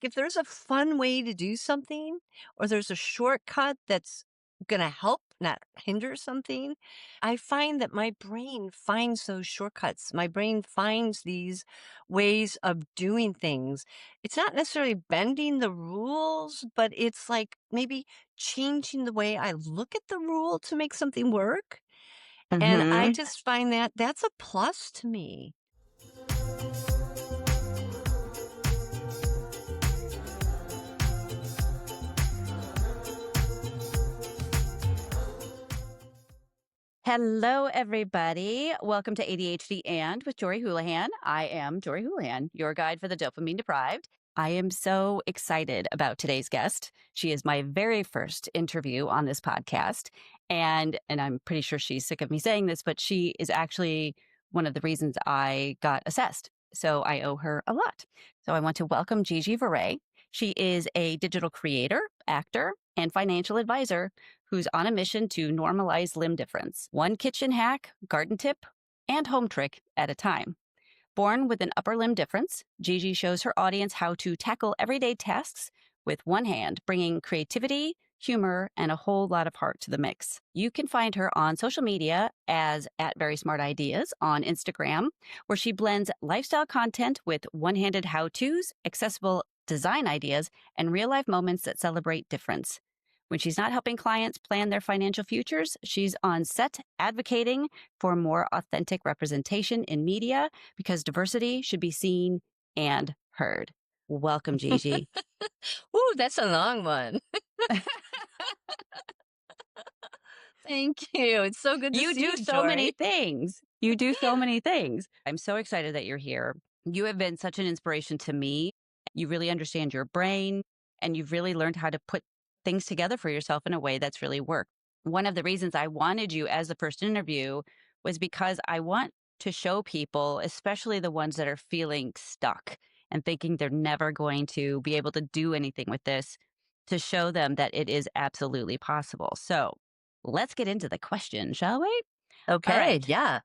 if there's a fun way to do something or there's a shortcut that's going to help, not hinder something, I find that my brain finds those shortcuts. My brain finds these ways of doing things. It's not necessarily bending the rules, but it's like maybe changing the way I look at the rule to make something work. And I Mhm. just find that that's a plus to me. Hello, everybody. Welcome to ADHD and with Jory Houlihan. I am Jory Houlihan, your guide for the dopamine deprived. I am so excited about today's guest. She is my very first interview on this podcast. And I'm pretty sure she's sick of me saying this, but she is actually one of the reasons I got assessed. So I owe her a lot. So I want to welcome Gigi Verrey. She is a digital creator, actor, and financial advisor who's on a mission to normalize limb difference, one kitchen hack, garden tip, and home trick at a time. Born with an upper limb difference, Gigi shows her audience how to tackle everyday tasks with one hand, bringing creativity, humor, and a whole lot of heart to the mix. You can find her on social media as at Very Smart Ideas on Instagram, where she blends lifestyle content with one-handed how-tos, accessible design ideas, and real-life moments that celebrate difference. When she's not helping clients plan their financial futures, she's on set advocating for more authentic representation in media because diversity should be seen and heard. Welcome, Gigi. Ooh, that's a long one. Thank you. It's so good to You see do you, so Jory. many things. You do so many things. I'm so excited that you're here. You have been such an inspiration to me. You really understand your brain and you've really learned how to put things together for yourself in a way that's really worked. One of the reasons I wanted you as the first interview was because I want to show people, especially the ones that are feeling stuck and thinking they're never going to be able to do anything with this, to show them that it is absolutely possible. So let's get into the question, shall we? All Okay, right. yeah.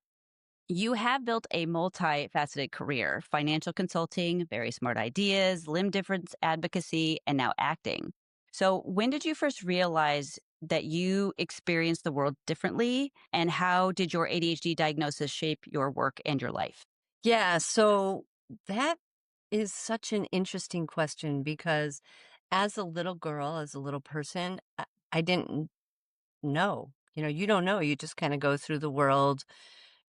You have built a multifaceted career: financial consulting, very smart ideas, limb difference advocacy, and now acting. So, when did you first realize that you experienced the world differently? And how did your ADHD diagnosis shape your work and your life? Yeah, so that is such an interesting question because as a little girl, as a little person, I didn't know. You don't know. You just kind of go through the world,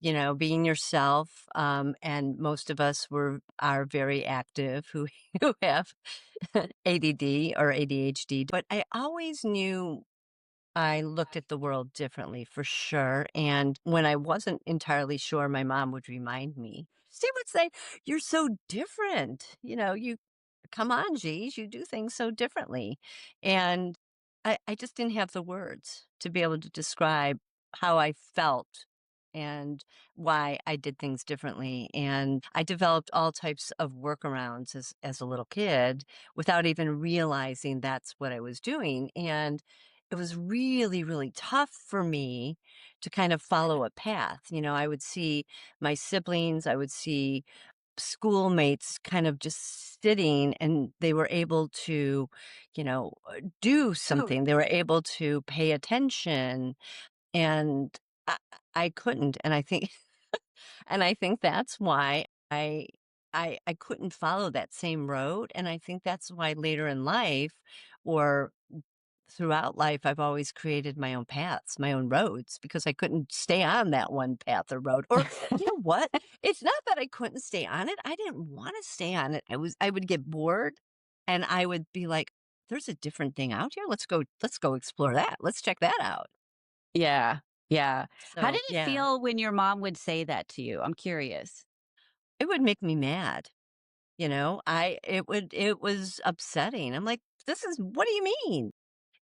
being yourself. And most of us are very active who who have ADD or ADHD. But I always knew I looked at the world differently for sure. And when I wasn't entirely sure, my mom would remind me. She would say, "You're so different. You come on, G's, you do things so differently." And I just didn't have the words to be able to describe how I felt and why I did things differently. And I developed all types of workarounds as a little kid without even realizing that's what I was doing. And it was really, really tough for me to kind of follow a path. I would see my siblings, I would see schoolmates kind of just sitting and they were able to, do something. They were able to pay attention and I, I couldn't. And I think, and I think that's why I couldn't follow that same road. And I think that's why later in life or throughout life, I've always created my own paths, my own roads, because I couldn't stay on that one path or road. Or you know what? It's not that I couldn't stay on it. I didn't want to stay on it. I would get bored and I would be like, there's a different thing out here. Let's go explore that. Let's check that out. Yeah. Yeah. How So did it yeah, feel when your mom would say that to you? I'm curious. it would make me mad. It was upsetting. I'm like, what do you mean?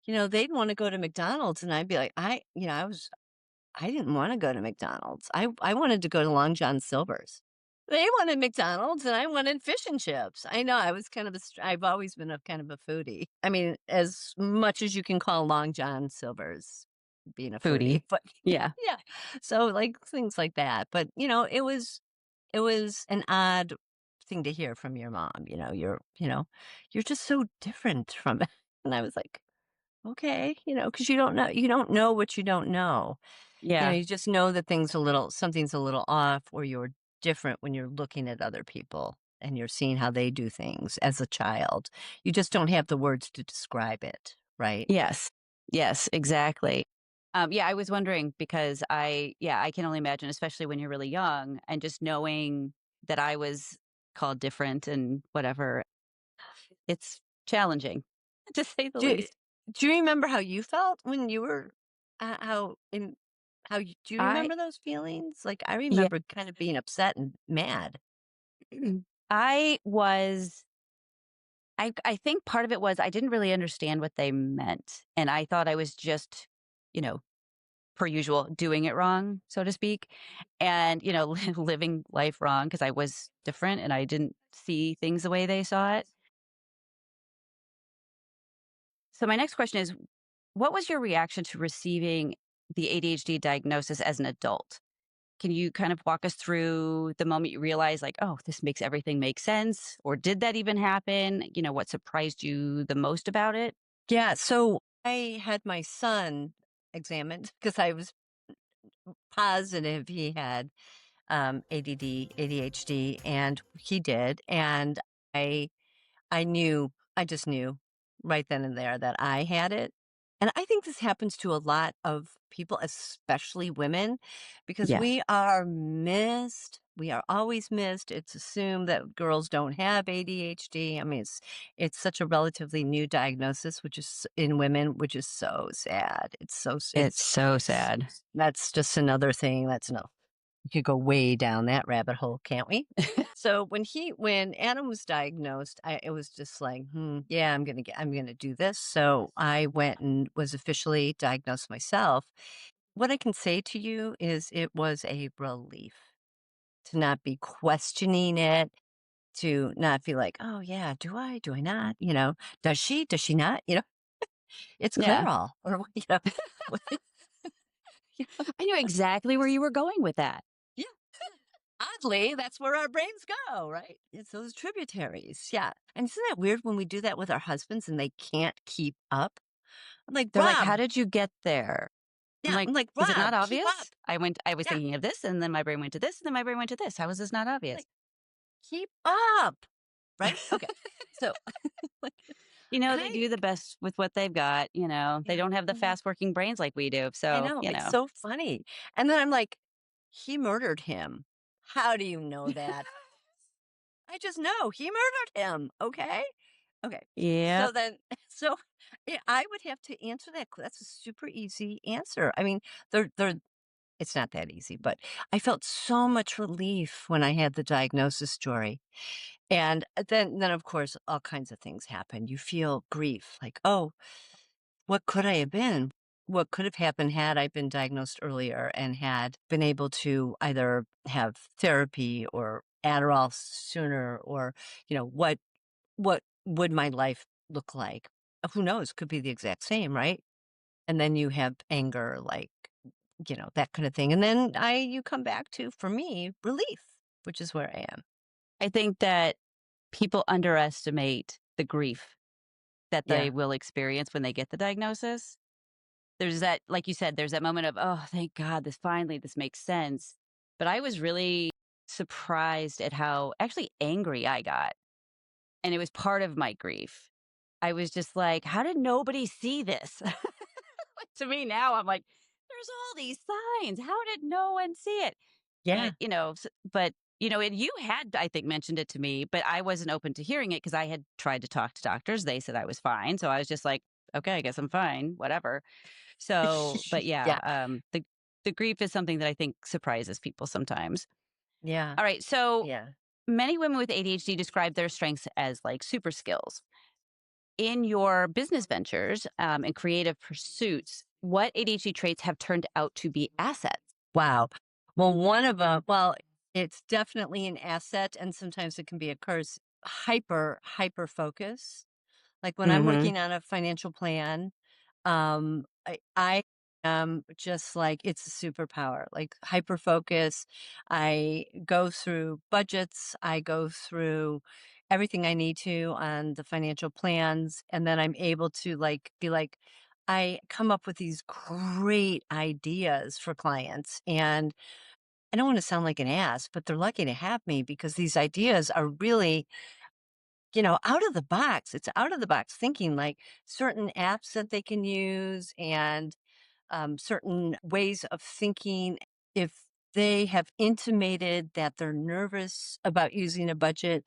They'd want to go to McDonald's and I'd be like, I didn't wanna go to McDonald's. I wanted to go to Long John Silver's. They wanted McDonald's, and I wanted fish and chips. I know, I was kind of I've always been a kind of a foodie. I mean, as much as you can call Long John Silver's being a foodie, Foodie. but Yeah. yeah. So, like, things like that, but, it was an odd thing to hear from your mom, you're just so different from it. And I was like, okay, because you don't know what you don't know. Yeah. You just know that something's a little off, or you're different when you're looking at other people and you're seeing how they do things as a child. You just don't have the words to describe it, right? Yes. Yes, exactly. Yeah, I was wondering because I can only imagine, especially when you're really young and just knowing that I was called different and whatever, it's challenging to say the Do least. do you remember how you felt when you were do you I, remember those feelings? Like, I yeah, remember kind of being upset and mad. I was, I think part of it was I didn't really understand what they meant. And I thought I was just, you know, per usual, doing it wrong, so to speak, and, living life wrong because I was different and I didn't see things the way they saw it. So my next question is, what was your reaction to receiving the ADHD diagnosis as an adult? Can you kind of walk us through the moment you realized, like, oh, this makes everything make sense? Or did that even happen? What surprised you the most about it? Yeah, so I had my son examined because I was positive he had ADD, ADHD, and he did. And I I just knew right then and there that I had it. And I think this happens to a lot of people, especially women, because Yes, we are missed. We are always missed. It's assumed that girls don't have ADHD. I mean, it's such a relatively new diagnosis, which is in women, which is so sad. it's so sad. That's just another thing. That's no, we could go way down that rabbit hole, can't we? So when Adam was diagnosed, it was just like, yeah, I'm gonna do this. So I went and was officially diagnosed myself. What I can say to you is it was a relief to not be questioning it, to not feel like, oh yeah, do I not? Does she not? It's Yeah. Clairol, or what- I knew exactly where you were going with that. yeah. Oddly, that's where our brains go, right? It's those tributaries. Yeah. And isn't that weird when we do that with our husbands and they can't keep up? I'm like, They're like, Rob. "How did you get there?" I'm Yeah. like, I'm like, "Is it not Rob, keep up. obvious?" I was Yeah. thinking of this, and then my brain went to this, and then my brain went to this. How is this not obvious? Like, keep up. Right. Okay. So, like, They I, do the best with what they've got, They yeah. don't have the Mhm. fast working brains like we do. I So, know. It's so funny. And then I'm like, he murdered him. How do you know that? I just know he murdered him. Okay. Okay. Yep. So then, so yeah, I would have to answer that. That's a super easy answer. I mean, they're it's not that easy, but I felt so much relief when I had the diagnosis story. And then of course, all kinds of things happen. You feel grief, like, oh, what could I have been? What could have happened had I been diagnosed earlier and had been able to either have therapy or Adderall sooner, or what would my life look like? Who knows? Could be the exact same, right? And then you have anger, like, that kind of thing. And then you come back to, for me, relief, which is where I am. I think that people underestimate the grief that they Yeah. will experience when they get the diagnosis. There's that, like you said, there's that moment of, oh, thank God, this makes sense. But I was really surprised at how actually angry I got. And it was part of my grief. I was just like, how did nobody see this? To me now, I'm like, there's all these signs. How did no one see it? Yeah. But, and you had, I think, mentioned it to me, but I wasn't open to hearing it because I had tried to talk to doctors. They said I was fine. So I was just like, okay, I guess I'm fine, whatever. So, but yeah, Yeah. the grief is something that I think surprises people sometimes. Yeah. All right. So Yeah. many women with ADHD describe their strengths as like super skills. In your business ventures and creative pursuits, what ADHD traits have turned out to be assets? Wow. Well, one of them, well, it's definitely an asset, and sometimes it can be a curse. Hyper focus. Like when I'm Hmm. working on a financial plan, just like it's a superpower, like hyperfocus. I go through budgets, I go through everything I need to on the financial plans, and then I'm able to like be like, I come up with these great ideas for clients. And I don't want to sound like an ass, but they're lucky to have me because these ideas are really, out of the box. It's out of the box thinking, like certain apps that they can use and certain ways of thinking. If they have intimated that they're nervous about using a budget,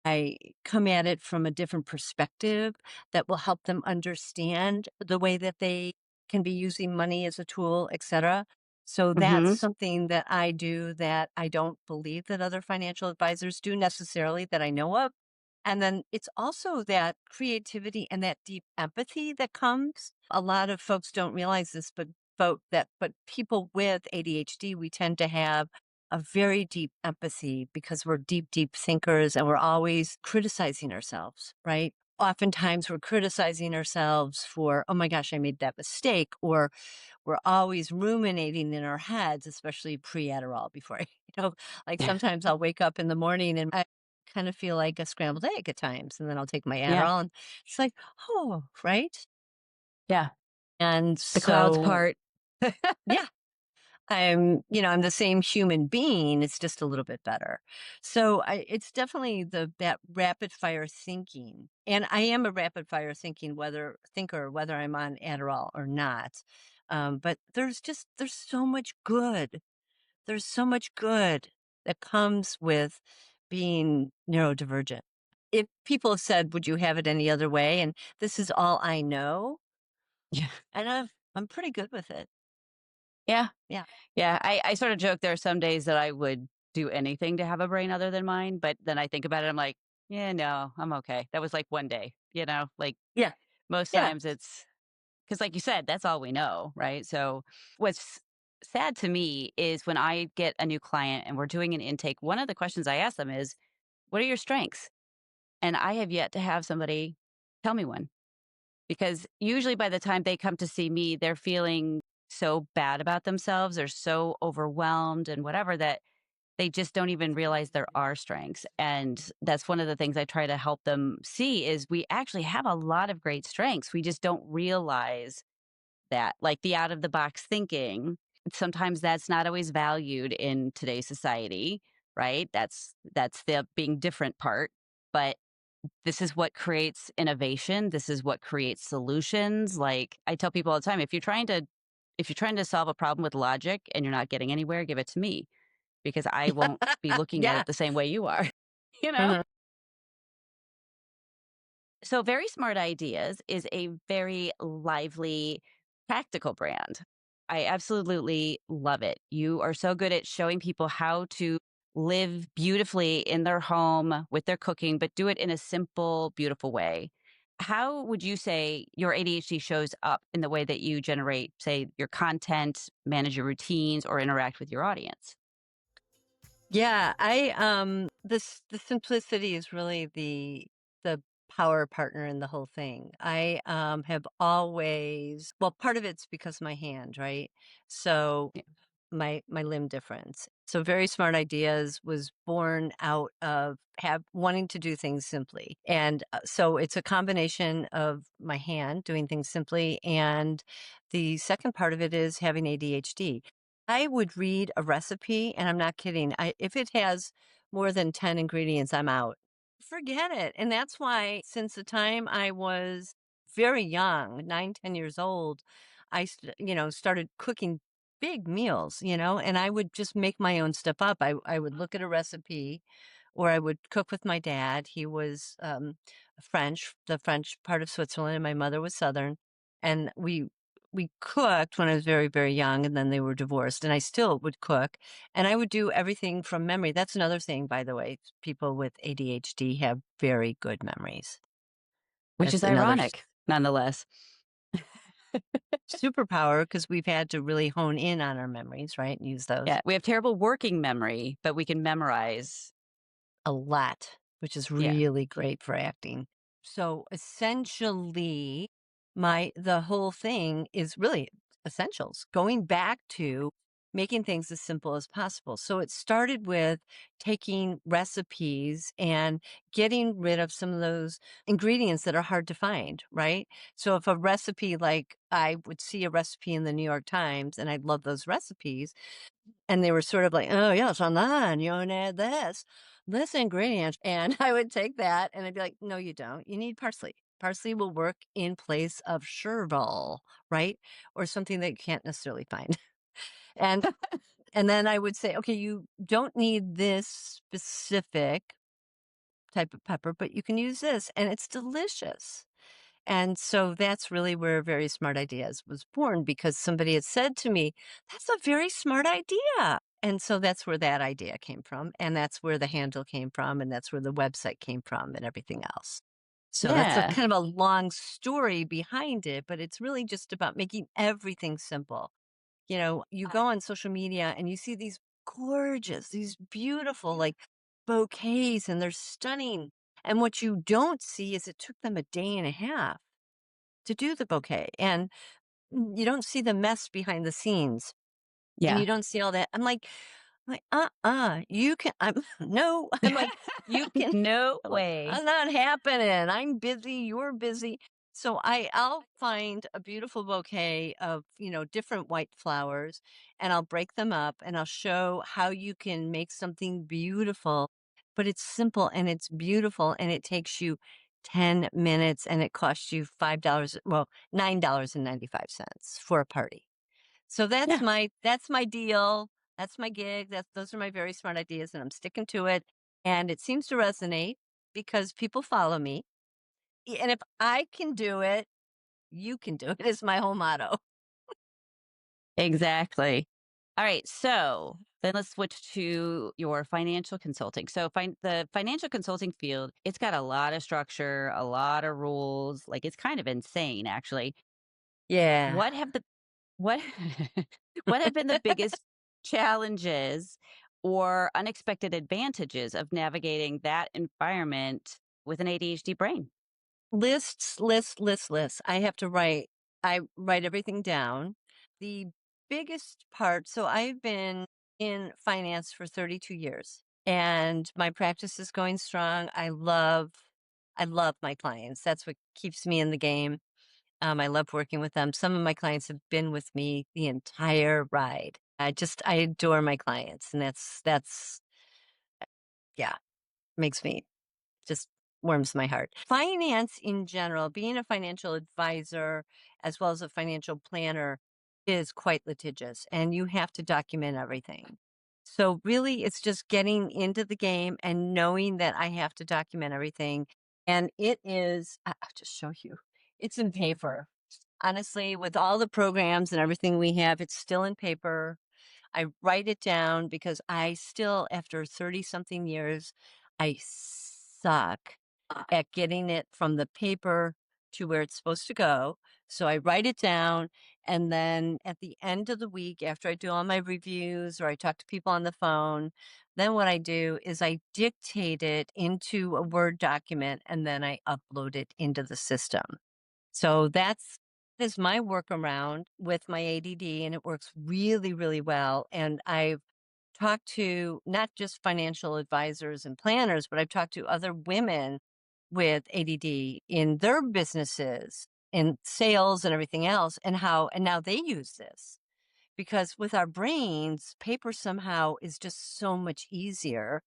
I come at it from a different perspective that will help them understand the way that they can be using money as a tool, etc. So that's Hmm. something that I do that I don't believe that other financial advisors do necessarily that I know of. And then it's also that creativity and that deep empathy that comes. A lot of folks don't realize this, but people with ADHD, we tend to have a very deep empathy because we're deep, deep thinkers and we're always criticizing ourselves, right? Oftentimes we're criticizing ourselves for, oh my gosh, I made that mistake, or we're always ruminating in our heads, especially pre-Adderall before like Yeah. sometimes I'll wake up in the morning and I kind of feel like a scrambled egg at times, and then I'll take my Yeah. Adderall and it's like, oh, right? Yeah. And The clouds so, part. yeah, I'm the same human being, it's just a little bit better. So it's definitely that rapid fire thinking. And I am a rapid fire thinker, whether I'm on Adderall or not. But there's so much good. There's so much good that comes with being neurodivergent. If people have said, would you have it any other way? And this is all I know. Yeah. And I'm pretty good with it. Yeah. Yeah. Yeah. I sort of joke there are some days that I would do anything to have a brain other than mine. But then I think about it, I'm like, yeah, no, I'm okay. That was like one day, like Yeah. most Yeah. times it's because, like you said, that's all we know. Right. So what's sad to me is when I get a new client and we're doing an intake, one of the questions I ask them is, what are your strengths? And I have yet to have somebody tell me one. Because usually by the time they come to see me, they're feeling so bad about themselves or so overwhelmed and whatever that they just don't even realize there are strengths. And that's one of the things I try to help them see is we actually have a lot of great strengths. We just don't realize that, like the out of the box thinking. Sometimes that's not always valued in today's society, right? That's the being different part. But this is what creates innovation. This is what creates solutions. Like I tell people all the time, if you're trying to solve a problem with logic and you're not getting anywhere, give it to me because I won't be looking at Yeah. it the same way you are, you know? Mhm. So Very Smart Ideas is a very lively, practical brand. I absolutely love it. You are so good at showing people how to live beautifully in their home with their cooking, but do it in a simple, beautiful way. How would you say your ADHD shows up in the way that you generate, say, your content, manage your routines, or interact with your audience? Yeah, the simplicity is really the power partner in the whole thing. I have always, well, part of it's because my hand, right? So Yeah. my limb difference. So Very Smart Ideas was born out of have wanting to do things simply. And so it's a combination of my hand doing things simply, and the second part of it is having ADHD. I would read a recipe, and I'm not kidding. If it has more than 10 ingredients, I'm out. Forget it. And that's why since the time I was very young, 9, 10 years old, started cooking big meals, and I would just make my own stuff up. I would look at a recipe, or I would cook with my dad. He was French, the French part of Switzerland, and my mother was Southern. And we cooked when I was very, very young, and then they were divorced, and I still would cook, and I would do everything from memory. That's another thing, by the way. People with ADHD have very good memories. Which That's is another ironic, nonetheless. superpower because we've had to really hone in on our memories, right? And use those Yeah, we have terrible working memory, but we can memorize. a lot, which is Yeah. really great for acting. So essentially, the whole thing is really essentials, going back to making things as simple as possible. So it started with taking recipes and getting rid of some of those ingredients that are hard to find, right? So if a recipe, like I would see a recipe in the New York Times and I'd love those recipes, and they were sort of like, "Oh, yes, online, you wanna add this ingredient," and I would take that and I'd be like, "No, you don't. You need parsley. Parsley will work in place of chervil," right? Or something that you can't necessarily find. And and then I would say, "Okay, you don't need this specific type of pepper, but you can use this, and it's delicious." And so that's really where Very Smart Ideas was born because somebody had said to me, "That's a very smart idea." And so that's where that idea came from. And that's where the handle came from. And that's where the website came from and everything else. So that's a Yeah. kind of a long story behind it, but it's really just about making everything simple. You go on social media and you see these gorgeous, these beautiful, like bouquets, and they're stunning. And what you don't see is it took them a day and a half to do the bouquet, and you don't see the mess behind the scenes, and Yeah. you don't see all that. I'm like, you can I'm no, I'm like, "You can" No I'm like, way. "That's not happening. I'm busy, you're busy." So I'll find a beautiful bouquet of, different white flowers, and I'll break them up, and I'll show how you can make something beautiful, but it's simple, and it's beautiful, and it takes you 10 minutes, and it costs you $5, well, $9.95 for a party. So Yeah. that's my deal. That's my gig. Those are my Very Smart Ideas, and I'm sticking to it. And it seems to resonate because people follow me. And if I can do it, you can do it is my whole motto. Exactly. All right. So then let's switch to your financial consulting. So the financial consulting field, it's got a lot of structure, a lot of rules. Like it's kind of insane, actually. Yeah. What have the what what have been the biggest challenges or unexpected advantages of navigating that environment with an ADHD brain? Lists, lists, lists, lists. I write everything down. The biggest part, so I've been in finance for 32 years and my practice is going strong. I love my clients. That's what keeps me in the game. I love working with them. Some of my clients have been with me the entire ride. I adore my clients, and that's yeah, makes me just warms my heart. Finance in general, being a financial advisor as well as a financial planner is quite litigious, and you have to document everything. So really, it's just getting into the game and knowing that I have to document everything. And I'll just show you. It's in paper. Honestly, with all the programs and everything we have, it's still in paper. I write it down because I still, after 30 something years, I suck at getting it from the paper to where it's supposed to go. So I write it down. And then at the end of the week, after I do all my reviews or I talk to people on the phone, then what I do is I dictate it into a Word document and then I upload it into the system. So that is my workaround with my ADD, and it works really, really well. And I've talked to not just financial advisors and planners, but I've talked to other women with ADD in their businesses, in sales and everything else, and now they use this because with our brains, paper somehow is just so much easier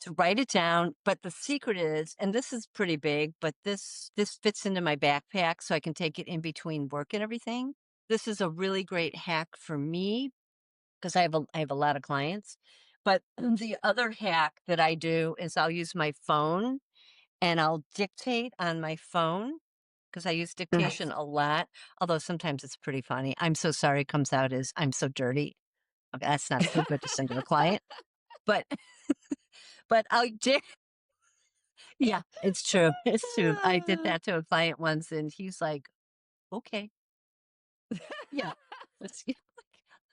to write it down. But the secret is, and this is pretty big, but this fits into my backpack so I can take it in between work and everything. This is a really great hack for me because I have a lot of clients. But the other hack that I do is I'll use my phone and I'll dictate on my phone because I use dictation a lot, although sometimes it's pretty funny. "I'm so sorry" comes out as "I'm so dirty." Okay, that's not so good to send to a client, but but I'll yeah, it's true. It's true. I did that to a client once, and he's like, "Okay, yeah." Let's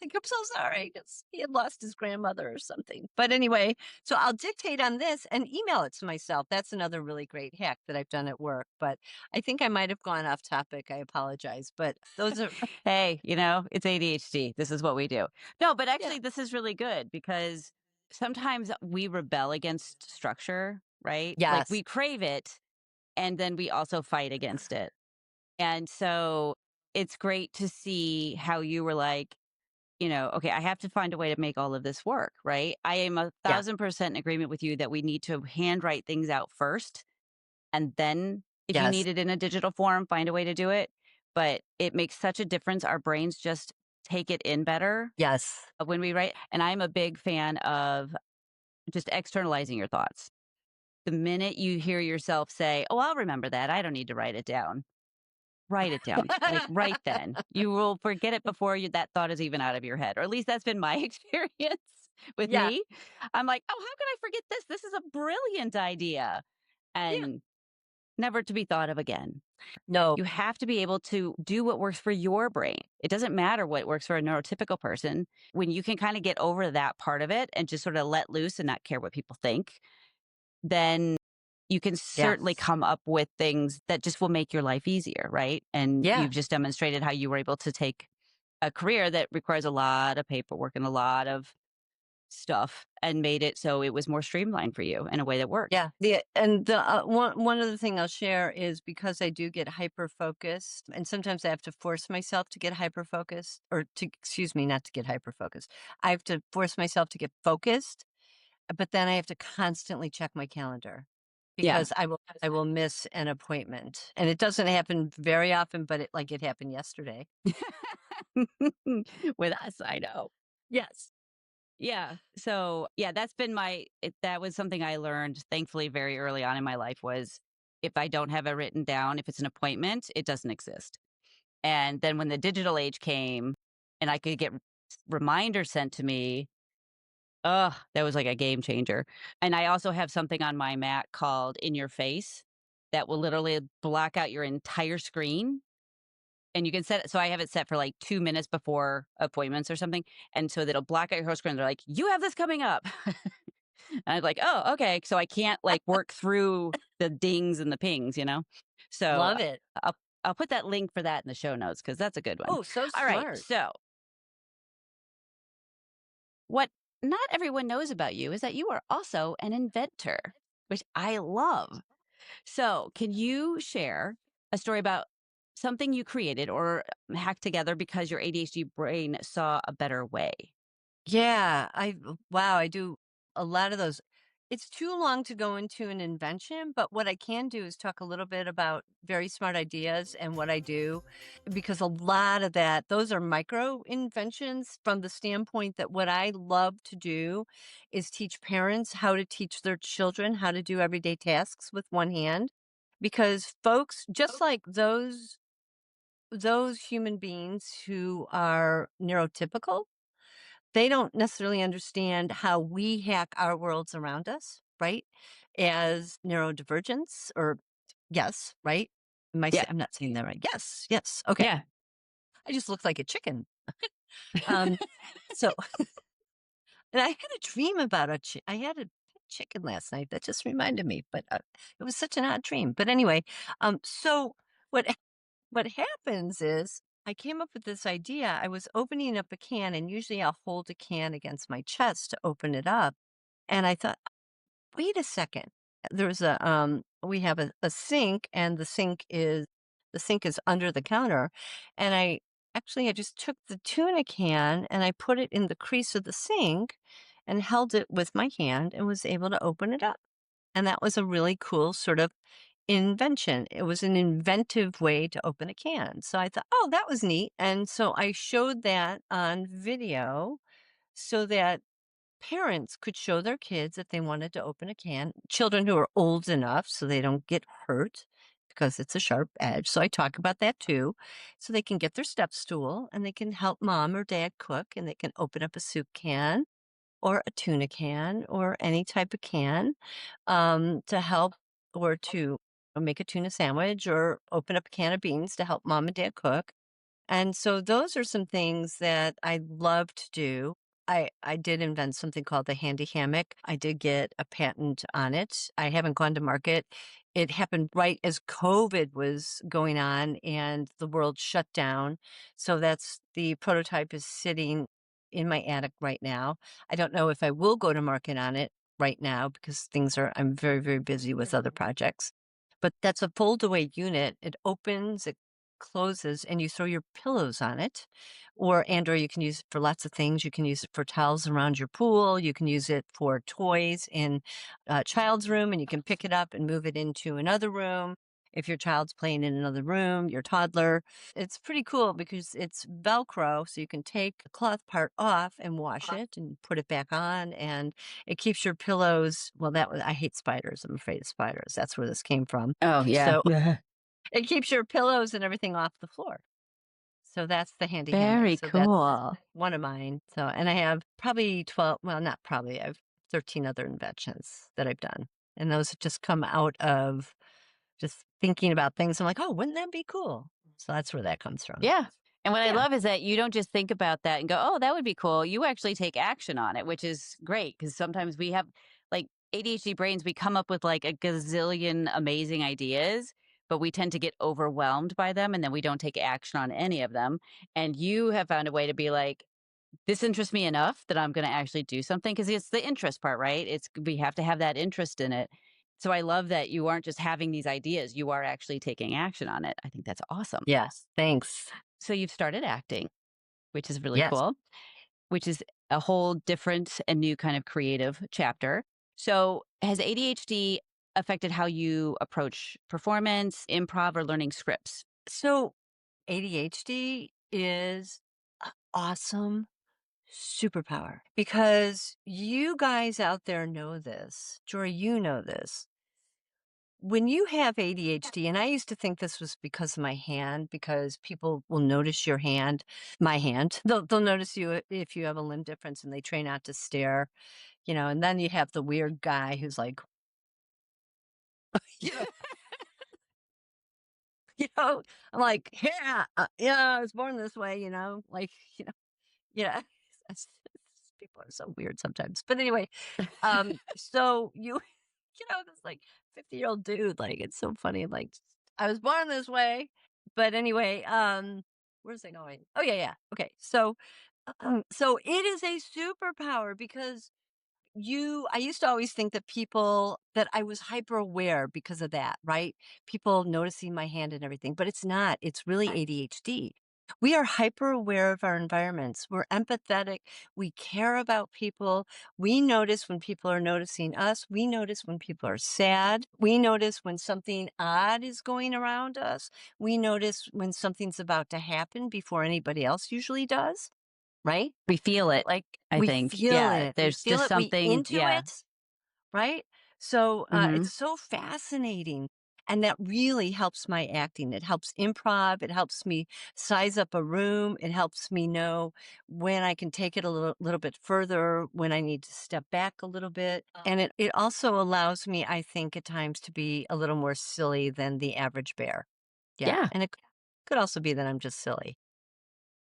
Like, "I'm so sorry," 'cause he had lost his grandmother or something. But anyway, so I'll dictate on this and email it to myself. That's another really great hack that I've done at work, but I think I might have gone off topic. I apologize, but those are Hey, it's ADHD. This is what we do. No, but yeah. actually, this is really good because sometimes we rebel against structure, right? Like Yes. we crave it and then we also fight against it. And so it's great to see how you were like, okay, I have to find a way to make all of this work, right? I am a Yeah. 1000% in agreement with you that we need to handwrite things out first. And then if you Yes. need it in a digital form, find a way to do it. But it makes such a difference. Our brains just take it in better Yes. when we write. And I'm a big fan of just externalizing your thoughts. The minute you hear yourself say, "Oh, I'll remember that. I don't need to write it down." Write it down, like, right then. You will forget it before that thought is even out of your head, or at least that's been my experience with Yeah. me. I'm like, "Oh, how could I forget this? This is a brilliant idea," Yeah. and never to be thought of again. No. You have to be able to do what works for your brain. It doesn't matter what works for a neurotypical person. When you can kinda get over that part of it and just sorta let loose and not care what people think, then you can certainly Yes. come up with things that just will make your life easier, right? And Yeah. you've just demonstrated how you were able to take a career that requires a lot of paperwork and a lot of stuff and made it so it was more streamlined for you in a way that worked. Yeah, one other thing I'll share is because I do get hyper focused, and sometimes I have to force myself to get hyper focused, or to excuse me, not to get hyper focused. I have to force myself to get focused, but then I have to constantly check my calendar Yeah. because I will miss an appointment, and it doesn't happen very often, but it happened yesterday. With us, I know. Yes. Yeah. So, yeah, that was something I learned thankfully very early on in my life was if I don't have it written down, if it's an appointment, it doesn't exist. And then when the digital age came and I could get reminders sent to me, that was like a game changer. And I also have something on my Mac called In Your Face that will literally block out your entire screen. And you can set it so I have it set for like 2 minutes before appointments or something. And so that'll block out your whole screen. They're like, "You have this coming up." And I'm like, "Oh, okay." So I can't like work through the dings and the pings, you know? So Love it. I'll I'll put that link for that in the show notes because that's a good one. Oh, so All right. smart. So what not everyone knows about you is that you are also an inventor, which I love. So, can you share a story about something you created or hacked together because your ADHD brain saw a better way? Yeah, wow, I do a lot of those. It's too long to go into an invention, but what I can do is talk a little bit about very smart ideas and what I do, because a lot of that, those are micro inventions from the standpoint that what I love to do is teach parents how to teach their children how to do everyday tasks with one hand. Because folks, just like those human beings who are neurotypical, they don't necessarily understand how we hack our worlds around us, right? As neurodivergents or yes, right? Yeah. I'm not saying that right. Yes, yes. Okay. Yeah. I just look like a chicken. Um, so and I had a dream about I had a chicken last night that just reminded me, but it was such an odd dream. But anyway, so what what happens is I came up with this idea. I was opening up a can, and usually I'll hold a can against my chest to open it up. And I thought, wait a second. We have a sink, and the sink is under the counter. And I just took the tuna can and I put it in the crease of the sink and held it with my hand and was able to open it up. And that was a really cool sort of invention. It was an inventive way to open a can. So I thought, oh, that was neat. And so I showed that on video so that parents could show their kids if they wanted to open a can, children who are old enough so they don't get hurt because it's a sharp edge. So I talk about that too. So they can get their step stool and they can help mom or dad cook and they can open up a soup can or a tuna can or any type of can to help or to make a tuna sandwich or open up a can of beans to help mom and dad cook. And so those are some things that I love to do. I did invent something called the handy hammock. I did get a patent on it. I haven't gone to market. It happened right as COVID was going on and the world shut down. So that's the prototype is sitting in my attic right now. I don't know if I will go to market on it right now because I'm very, very busy with other projects. But that's a fold away unit. It opens, it closes, and you throw your pillows on it. Or you can use it for lots of things. You can use it for towels around your pool. You can use it for toys in a child's room, and you can pick it up and move it into another room. If your child's playing in another room, your toddler, it's pretty cool because it's Velcro, so you can take the cloth part off and wash it and put it back on, and it keeps your pillows. Well, I hate spiders. I'm afraid of spiders. That's where this came from. Oh, yeah. So it keeps your pillows and everything off the floor. So that's the handy hammock. Very So that's cool. one of mine. So, and I have probably 12, well, not probably, I have 13 other inventions that I've done. And those have just come out of just thinking about things. I'm like, oh, wouldn't that be cool? So that's where that comes from. Yeah. And what I Yeah. love is that you don't just think about that and go, "Oh, that would be cool." You actually take action on it, which is great because sometimes we have like ADHD brains, we come up with like a gazillion amazing ideas, but we tend to get overwhelmed by them and then we don't take action on any of them. And you have found a way to be like, this interests me enough that I'm going to actually do something because it's the interest part, right? We have to have that interest in it. So I love that you aren't just having these ideas, you are actually taking action on it. I think that's awesome. Yes. Thanks. So you've started acting, which is really Yes. cool, which is a whole different and new kind of creative chapter. So has ADHD affected how you approach performance, improv, or learning scripts? So ADHD is a awesome superpower because you guys out there know this. Jory, you know this. When you have ADHD, and I used to think this was because of my hand, because people will notice your hand, my hand. They'll notice you if you have a limb difference and they try not to stare, and then you have the weird guy who's like, you know, you know, I'm like, yeah, yeah, I was born this way, like, yeah. People are so weird sometimes. But anyway, so this like 50-year-old dude, like it's so funny. Like I was born this way. But anyway, where's it going? Oh yeah, yeah. Okay. So it is a superpower because I used to always think that I was hyper aware because of that, right? People noticing my hand and everything, but it's not. It's really ADHD. We are hyper aware of our environments. We're empathetic. We care about people. We notice when people are noticing us. We notice when people are sad. We notice when something odd is going around us. We notice when something's about to happen before anybody else usually does, right? We feel it, Like, I we think. feel Yeah. it, we There's feel just it, we something. into Yeah. it, right? So, Hmm. it's so fascinating, and that really helps my acting. It helps improv, it helps me size up a room, it helps me know when I can take it a little bit further, when I need to step back a little bit, and it also allows me, I think, at times to be a little more silly than the average bear. Yeah, Yeah. and it could also be that I'm just silly.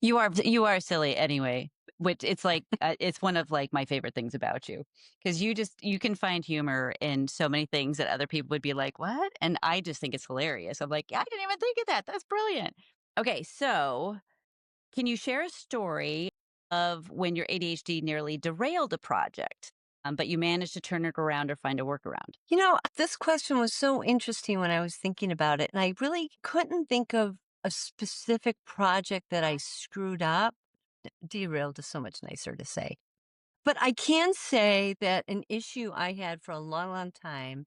You are silly anyway, which it's like it's one of like my favorite things about you because you can find humor in so many things that other people would be like, "What?" And I just think it's hilarious. I'm like, "I didn't even think of that. That's brilliant." Okay, so can you share a story of when your ADHD nearly derailed a project, but you managed to turn it around or find a workaround? This question was so interesting when I was thinking about it, and I really couldn't think of a specific project that I screwed up. Derailed is so much nicer to say. But I can say that an issue I had for a long, long time,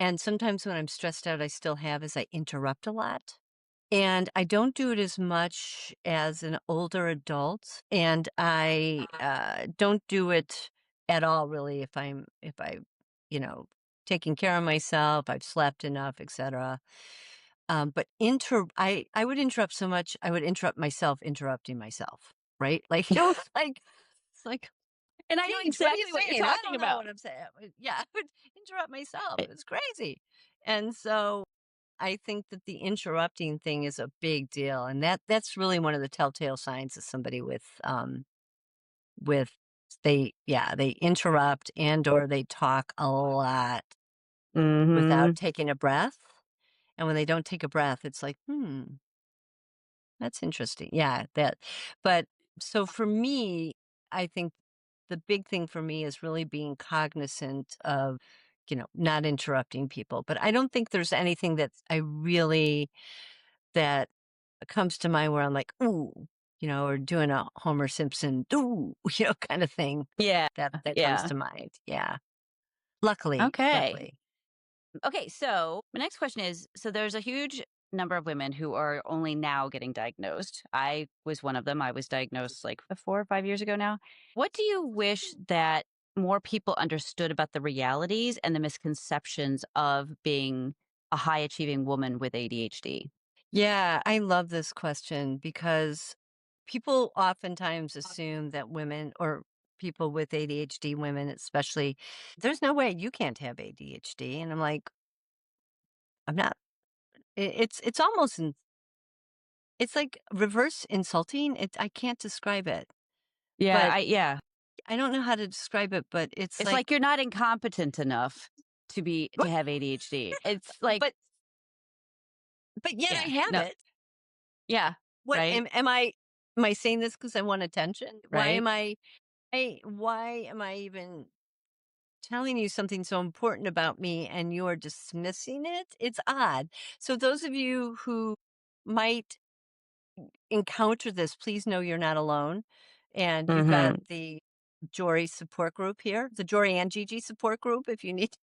and sometimes when I'm stressed out, I still have, is I interrupt a lot. And I don't do it as much as an older adult, and I, don't do it at all really if I, you know, taking care of myself, I've slept enough, etcetera. But I would interrupt so much, I would interrupt myself interrupting myself, right? Like, it's like, And I know "Geez, what are you exactly what you're saying? I talking don't know about. what I'm saying." Yeah, I would interrupt myself, Eh, it was crazy. And so I think that the interrupting thing is a big deal, and that's really one of the telltale signs of somebody with they interrupt and or they talk a lot without Mhm. taking a breath, and when they don't take a breath, it's like, that's interesting." Yeah, that but so for me, I think the big thing for me is really being cognizant of, not interrupting people, but I don't think there's anything that I really that comes to mind where I'm like, "Ooh," or doing a Homer Simpson, "Ooh," kind of thing Yeah. that comes Yeah. to mind. Yeah. Luckily, Okay. luckily. Okay, so my next question is, so there's a huge number of women who are only now getting diagnosed. I was one of them. I was diagnosed like 4 or 5 years ago now. What do you wish that more people understood about the realities and the misconceptions of being a high achieving woman with ADHD? Yeah, I love this question because people oftentimes assume that women or people with ADHD, women especially, there's no way you can't have ADHD. And I'm like, I'm not. It's almost it's like reverse insulting. I can't describe it, Yeah, but yeah. I don't know how to describe it. But it's It's like, like you're not incompetent enough to have ADHD. It's like, but yet I yeah, have no, it. yeah, What right, am I saying this because I want attention? right. Why am I even telling you something so important about me and you're dismissing it? It's odd. So those of you who might encounter this, please know you're not alone. And you've got Hmm. the Jory support group here, the Jory and Gigi support group if you need.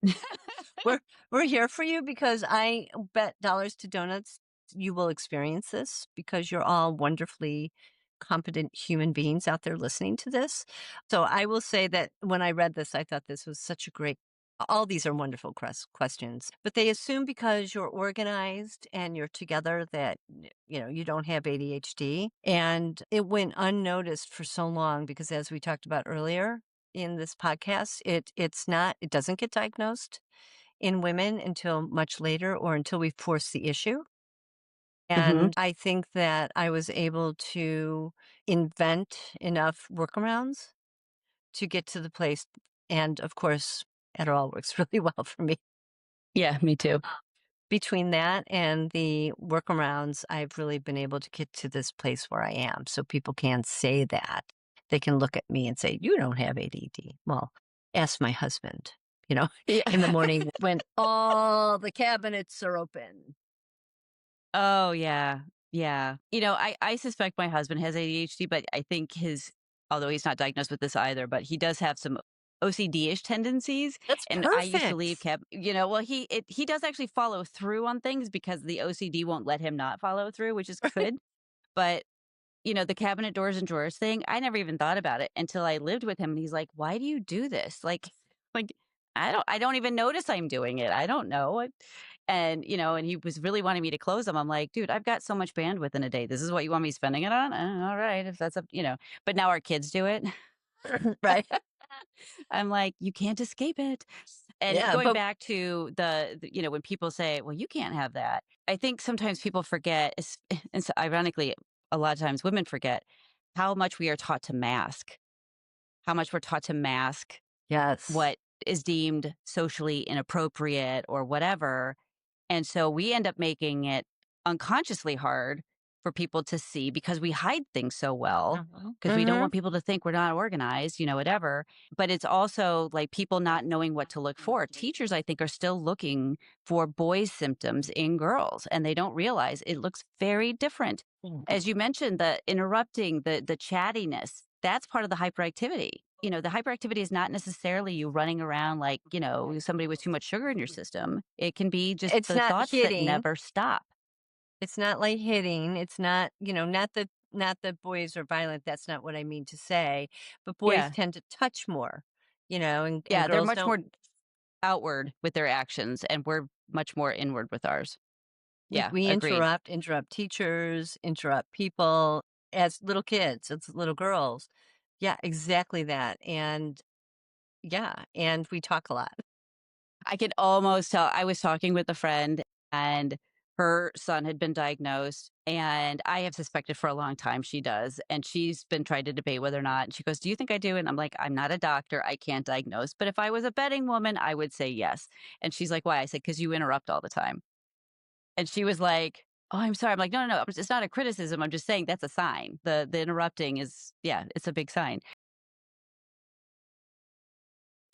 We're we're here for you because I bet dollars to donuts you will experience this because you're all wonderfully competent human beings out there listening to this. So I will say that when I read this, I thought this was such a great all these are wonderful questions, but they assume because you're organized and you're together that you don't have ADHD, and it went unnoticed for so long because as we talked about earlier in this podcast, it doesn't get diagnosed in women until much later or until we force the issue. Hmm. And I think that I was able to invent enough workarounds to get to the place. And of course, Adderall works really well for me. Yeah, me too. Between that and the workarounds, I've really been able to get to this place where I am. So people can say that. They can look at me and say, "You don't have ADD." Well, ask my husband, you know, Yeah. in the morning when all the cabinets are open. Oh, yeah. Yeah. I suspect my husband has ADHD, but I think although he's not diagnosed with this either, but he does have some OCD-ish tendencies. That's And I used to leave perfect. well, he does actually follow through on things because the OCD won't let him not follow through, which is good. But the cabinet doors and drawers thing, I never even thought about it until I lived with him, and he's like, "Why do you do this?" Like, I don't even notice I'm doing it. I don't know. And he was really wanting me to close them. I'm like, "Dude, I've got so much bandwidth in a day. This is what you want me spending it on? All right, if that's up." But now our kids do it. Right. I'm like, "You can't escape it." And Yeah. going But back to when people say, "Well, you can't have that." I think sometimes people forget, and so ironically, a lot of times women forget how much we are taught to mask, how much we're taught to mask yes. what is deemed socially inappropriate or whatever. And so we end up making it unconsciously hard for people to see because we hide things so well because we don't Hmm. want people to think we're not organized, whatever. But it's also like people not knowing what to look for. Teachers, I think, are still looking for boys' symptoms in girls, and they don't realize it looks very different. As you mentioned, the interrupting, the chattiness, that's part of the hyperactivity. The hyperactivity is not necessarily you running around like, somebody with too much sugar in your system. It can be just It's the not thoughts that hitting. never stop. It's not like hitting. It's not, not that boys are violent. That's not what I mean to say. But boys Yeah. tend to touch more, and Yeah. They're girls much more don't. outward with their actions, and we're much more inward with ours. We Yeah. we Agreed. interrupt teachers, interrupt people as little kids, as little girls. Yeah, exactly that. And yeah, and we talk a lot. I could almost tell. I was talking with a friend, and Her son had been diagnosed, and I have suspected for a long time she does, and she's been trying to debate whether or not, and she goes, "Do you think I do?" And I'm like, "I'm not a doctor, I can't diagnose, but if I was a betting woman, I would say yes." And she's like, "Why?" I said, "'Cause you interrupt all the time." And she was like, "Oh, I'm sorry." I'm like, "No, no, no, it's not a criticism, I'm just saying that's a sign. The interrupting is yeah, it's a big sign."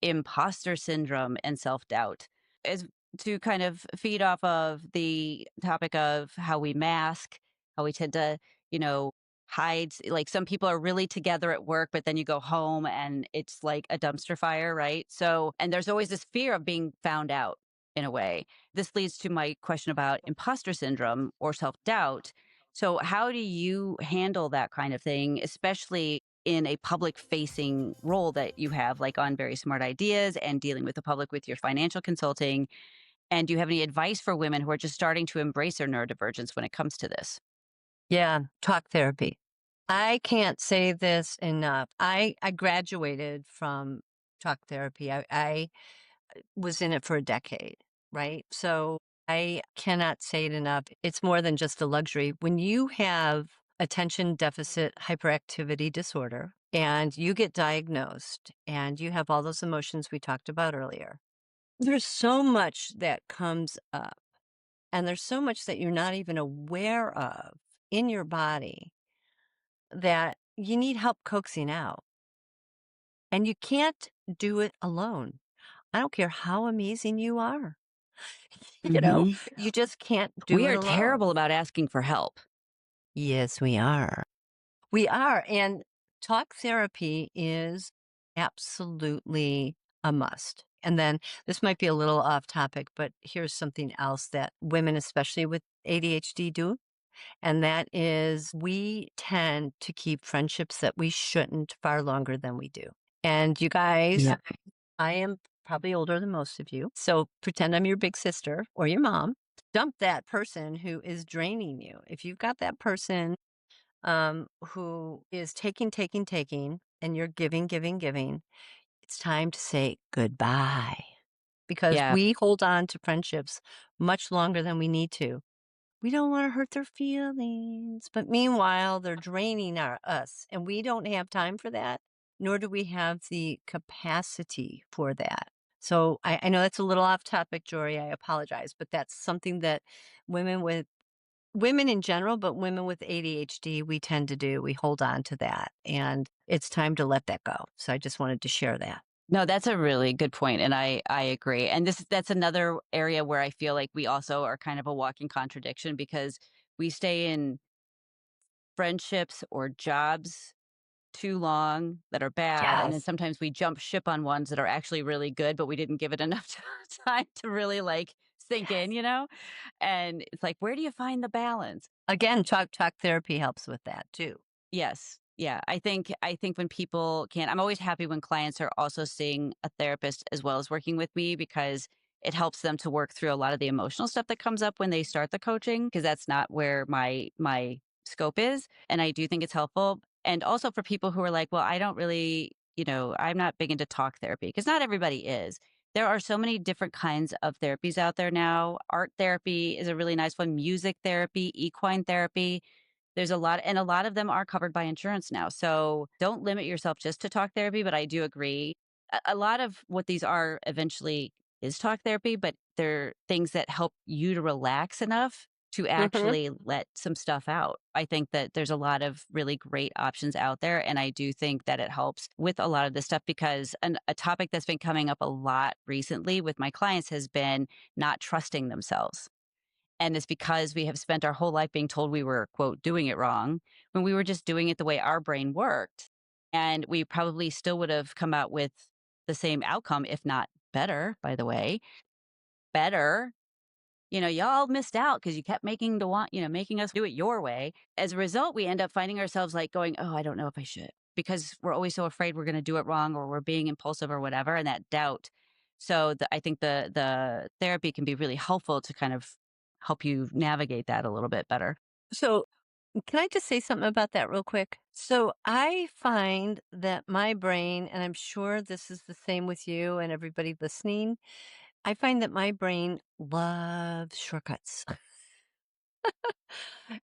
Imposter syndrome and self-doubt is to kind of feed off of the topic of how we mask, how we tend to, you know, hide. Like some people are really together at work, but then you go home and it's like a dumpster fire, right? So, and there's always this fear of being found out in a way. This leads to my question about imposter syndrome or self-doubt. So, how do you handle that kind of thing, especially in a public facing role that you have, like on Very Smart Ideas and dealing with the public with your financial consulting? And do you have any advice for women who are just starting to embrace their neurodivergence when it comes to this? Yeah, talk therapy. I can't say this enough. I graduated from talk therapy. I was in it for a decade, right? So I cannot say it enough. It's more than just a luxury. When you have attention deficit hyperactivity disorder and you get diagnosed and you have all those emotions we talked about earlier, there's so much that comes up and there's so much that you're not even aware of in your body that you need help coaxing out. And you can't do it alone. I don't care how amazing you are. You know, Hmm. you just can't do We it are alone. terrible about asking for help. Yes, we are. We are. And talk therapy is absolutely a must. And then this might be a little off topic, but here's something else that women, especially with ADHD, do. And that is we tend to keep friendships that we shouldn't far longer than we do. And you guys, Yeah. I am probably older than most of you. So pretend I'm your big sister or your mom. Dump that person who is draining you. If you've got that person who is taking, and you're giving, it's time to say goodbye because Yeah. we hold on to friendships much longer than we need to. We don't want to hurt their feelings, but meanwhile, they're draining us, and we don't have time for that, nor do we have the capacity for that. So I know that's a little off topic, Jory. I apologize, but that's something that women with women in general, but women with ADHD, we tend to do. We hold on to that, and it's time to let that go. So I just wanted to share that. No, that's a really good point, and I agree. And that's another area where I feel like we also are kind of a walking contradiction because we stay in friendships or jobs too long that are bad, and then Yes. sometimes we jump ship on ones that are actually really good, but we didn't give it enough time to really, like, sink in, Yes. you know? And it's like, where do you find the balance? Again, talk therapy helps with that too. Yes. Yeah. I think when people can I'm always happy when clients are also seeing a therapist as well as working with me because it helps them to work through a lot of the emotional stuff that comes up when they start the coaching because that's not where my scope is. And I do think it's helpful. And also for people who are like, well, I don't really, I'm not big into talk therapy because not everybody is. There are so many different kinds of therapies out there now. Art therapy is a really nice one, music therapy, equine therapy. There's a lot and a lot of them are covered by insurance now. So don't limit yourself just to talk therapy, but I do agree. A lot of what these are eventually is talk therapy, but they're things that help you to relax enough to Mhm. actually let some stuff out. I think that there's a lot of really great options out there. And I do think that it helps with a lot of this stuff because a topic that's been coming up a lot recently with my clients has been not trusting themselves. And it's because we have spent our whole life being told we were, quote, doing it wrong when we were just doing it the way our brain worked. And we probably still would have come out with the same outcome, if not better, by the way. Better. Y'all missed out because you kept making us do it your way. As a result, we end up finding ourselves like going, oh, I don't know if I should, because we're always so afraid we're going to do it wrong or we're being impulsive or whatever. And that doubt. So I think the therapy can be really helpful to kind of help you navigate that a little bit better. So, can I just say something about that real quick? So, I find that my brain, and I'm sure this is the same with you and everybody listening, I find that my brain loves shortcuts.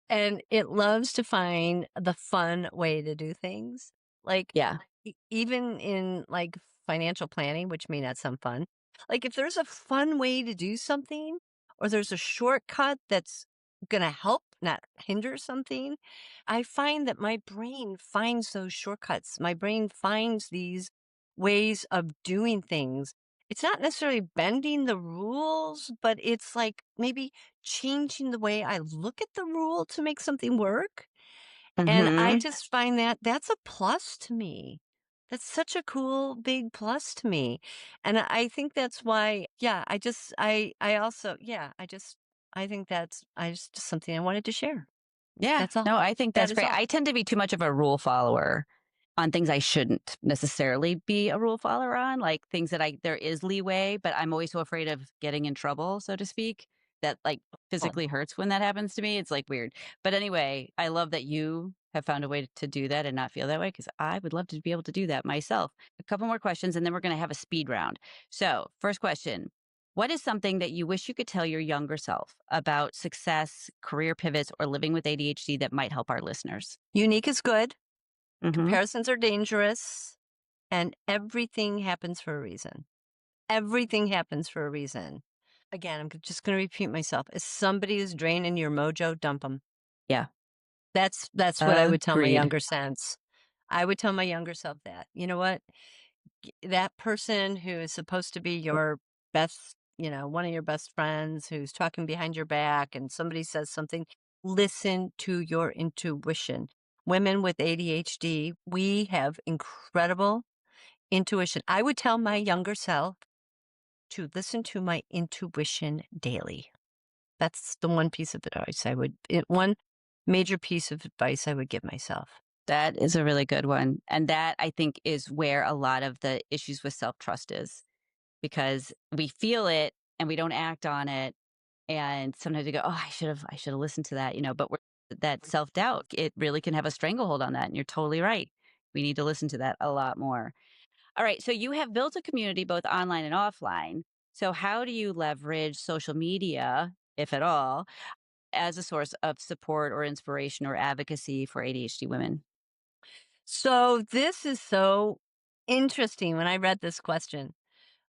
And it loves to find the fun way to do things. Like, Yeah. even in, like, financial planning, which may not sound fun, like, if there's a fun way to do something or there's a shortcut that's gonna help, not hinder something, I find that my brain finds those shortcuts. My brain finds these ways of doing things. It's not necessarily bending the rules, but it's like maybe changing the way I look at the rule to make something work. And I Mhm. just find that that's a plus to me. That's such a cool big plus to me. And I think that's why, yeah, I also, yeah, I think that's, just something I wanted to share. Yeah. That's all. No, I think That that's is great. all. I tend to be too much of a rule follower on things I shouldn't necessarily be a rule follower on, like things that there is leeway, but I'm always so afraid of getting in trouble, so to speak, that like Oh, physically hurts when that happens to me. It's like weird. But anyway, I love that you have found a way to do that and not feel that way because I would love to be able to do that myself. A couple more questions and then we're going to have a speed round. So, first question. What is something that you wish you could tell your younger self about success, career pivots, or living with ADHD that might help our listeners? unique is good. Hmm. Comparisons are dangerous. And everything happens for a reason. Everything happens for a reason. Again, just going to repeat myself. If somebody is draining your mojo, dump them. Yeah. That's what I would tell my Agreed. younger sense. I would tell my younger self that. You know what? That person who is supposed to be your best, one of your best friends who's talking behind your back and somebody says something, listen to your intuition. Women with ADHD, we have incredible intuition. I would tell my younger self to listen to my intuition daily. That's the one piece of advice one major piece of advice I would give myself. That is a really good one. And that I think is where a lot of the issues with self trust is because we feel it and we don't act on it. And sometimes we go, oh, I should have listened to that, but that self doubt, it really can have a stranglehold on that. And you're totally right. We need to listen to that a lot more. All right. So you have built a community both online and offline. So how do you leverage social media, if at all, as a source of support or inspiration or advocacy for ADHD women? So this is so interesting when I read this question.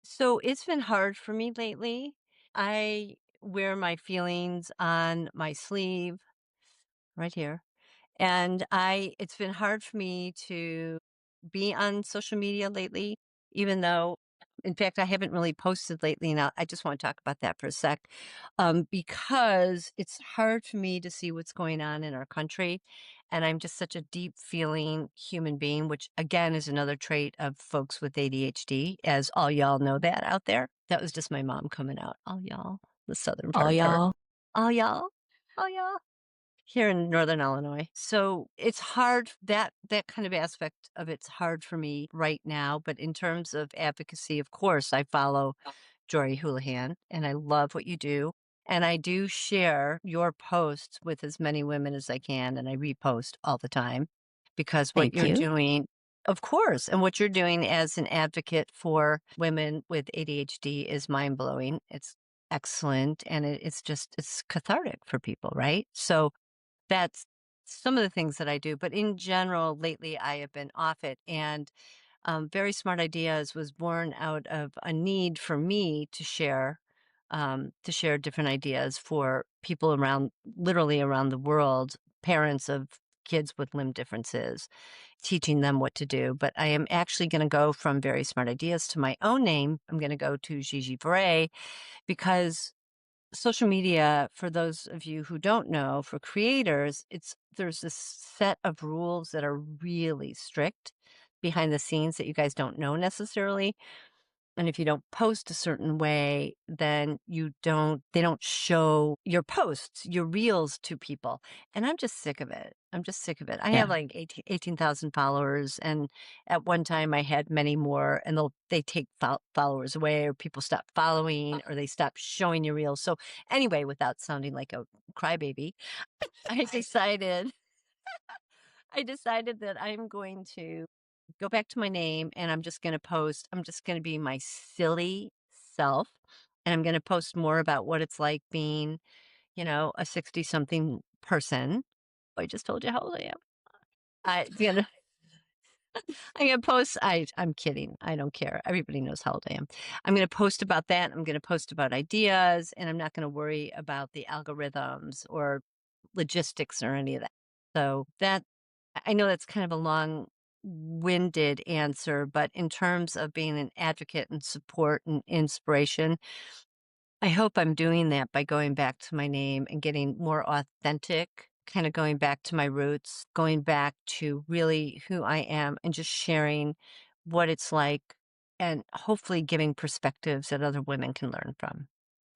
So it's been hard for me lately. I wear my feelings on my sleeve right here. And it's been hard for me to be on social media lately, even though, in fact, I haven't really posted lately. And I just want to talk about that for a sec, because it's hard for me to see what's going on in our country. And I'm just such a deep feeling human being, which again is another trait of folks with ADHD, as all y'all know that out there. That was just my mom coming out. All y'all, the southern Oh, part of her. y'all. All y'all. All y'all here in Northern Illinois. So it's hard that kind of aspect of it's hard for me right now. But in terms of advocacy, of course, I follow Jory Houlihan and I love what you do. And I do share your posts with as many women as I can, and I repost all the time because what Thank you're you. doing, of course, and what you're doing as an advocate for women with ADHD is mind blowing. It's excellent, and it's cathartic for people, right? So that's some of the things that I do, but in general, lately I have been off it, and Very Smart Ideas was born out of a need for me to share different ideas for people literally around the world, parents of kids with limb differences, teaching them what to do. But I am actually going to go from Very Smart Ideas to my own name. I'm going to go to Gigi Verrey because social media, for those of you who don't know, for creators, there's this set of rules that are really strict behind the scenes that you guys don't know necessarily. And if you don't post a certain way, then they don't show your posts, your reels to people. And I'm just sick of it. I'm just sick of it. I have Yeah. like 18,000 followers. And at one time I had many more and they take followers away or people stop following or they stop showing your reels. So anyway, without sounding like a crybaby, I decided I decided that I'm going to go back to my name and I'm just going to be my silly self. And I'm going to post more about what it's like being a 60 something person. I just told you how old I am. You know, I'm gonna post. I'm kidding. I don't care. Everybody knows how old I am. I'm gonna post about that. I'm gonna post about ideas, and I'm not gonna worry about the algorithms or logistics or any of that. So that I know that's kind of a long-winded answer, but in terms of being an advocate and support and inspiration, I hope I'm doing that by going back to my name and getting more authentic, kind of going back to my roots, going back to really who I am and just sharing what it's like and hopefully giving perspectives that other women can learn from.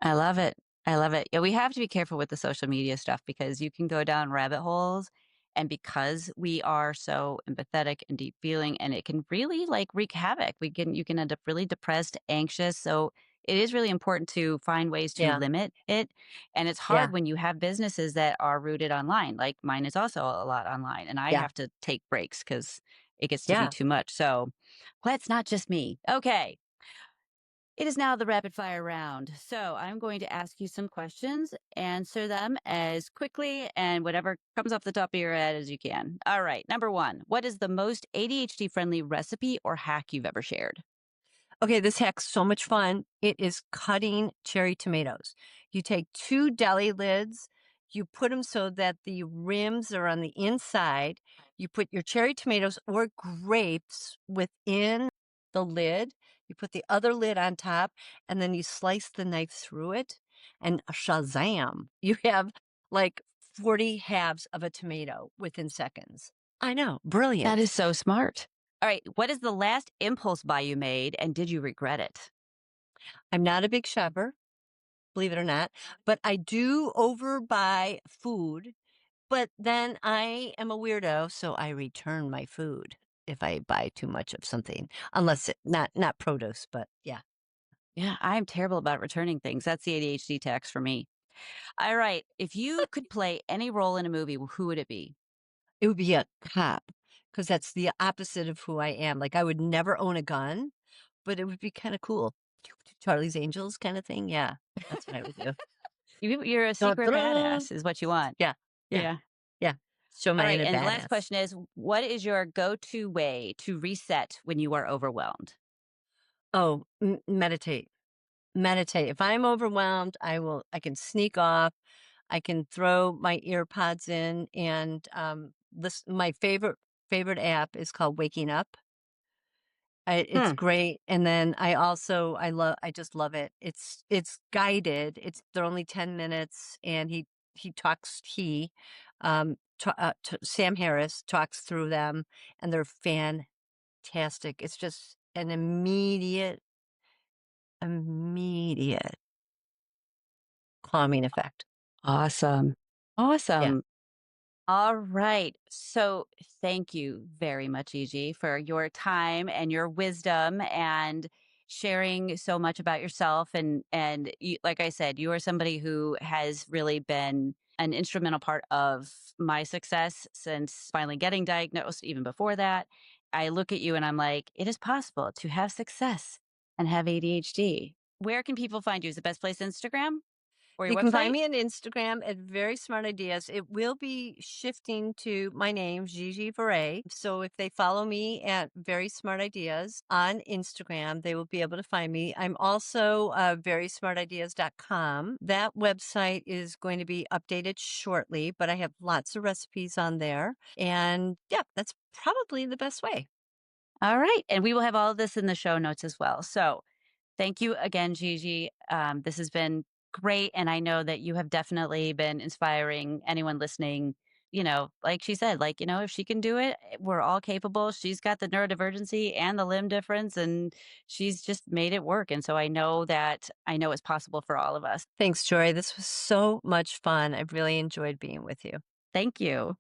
I love it. I love it. Yeah, we have to be careful with the social media stuff because you can go down rabbit holes. And because we are so empathetic and deep feeling, and it can really like wreak havoc. You can end up really depressed, anxious. So it is really important to find ways to Yeah. limit it. And it's Yeah. hard when you have businesses that are rooted online. Like mine is also a lot online, and I Yeah. have to take breaks because it gets to be Yeah. too much. So well, it's not just me. Okay. It is now the rapid fire round. So I'm going to ask you some questions, answer them as quickly and whatever comes off the top of your head as you can. All right. Number one, what is the most ADHD friendly recipe or hack you've ever shared? Okay, this hack's so much fun. It is cutting cherry tomatoes. You take 2 deli lids, you put them so that the rims are on the inside. You put your cherry tomatoes or grapes within the lid. You put the other lid on top, and then you slice the knife through it, and shazam, you have like 40 halves of a tomato within seconds. I know, That brilliant. is so smart. All right. What is the last impulse buy you made and did you regret it? I'm not a big shopper, believe it or not, but I do overbuy food, but then I am a weirdo, so I return my food if I buy too much of something, unless it not produce, but yeah. Yeah, I'm terrible about returning things. That's the ADHD tax for me. All right. If you could play any role in a movie, who would it be? It would be a cop because that's the opposite of who I am. Like, I would never own a gun, but it would be kinda cool. Charlie's Angels kinda thing, yeah. That's what I would do. You're a Dun, secret dun. badass, is what you want. Yeah, yeah, Yeah. yeah. Show All my right, inner and the last badass. question is, what is your go-to way to reset when you are overwhelmed? Oh, meditate. Meditate. If I'm overwhelmed, I can sneak off. I can throw my ear pods in and, listen. My favorite app is called Waking Up. It's Hmm. great, and then I just love it. It's guided. They're only 10 minutes, and he talks he, ta t Sam Harris talks through them, and they're fantastic. It's just an immediate calming effect. Awesome. Yeah. Awesome. All right. So thank you very much, Gigi, for your time and your wisdom and sharing so much about yourself. And you, like I said, you are somebody who has really been an instrumental part of my success since finally getting diagnosed. Even before that, I look at you and I'm like, it is possible to have success and have ADHD. Where can people find you? Is the best place Instagram or your You can find website? me on Instagram at Very Smart Ideas. It will be shifting to my name, Gigi Verrey. So if they follow me at Very Smart Ideas on Instagram, they will be able to find me. I'm also verysmartideas.com. That website is going to be updated shortly, but I have lots of recipes on there. And yeah, that's probably the best way. All right. And we will have all of this in the show notes as well. So thank you again, Gigi. This has been great. And I know that you have definitely been inspiring anyone listening. Like she said, like, if she can do it, we're all capable. She's got the neurodivergency and the limb difference, and she's just made it work. And so I know it's possible for all of us. Thanks, Jory. This was so much fun. I really enjoyed being with you. Thank you.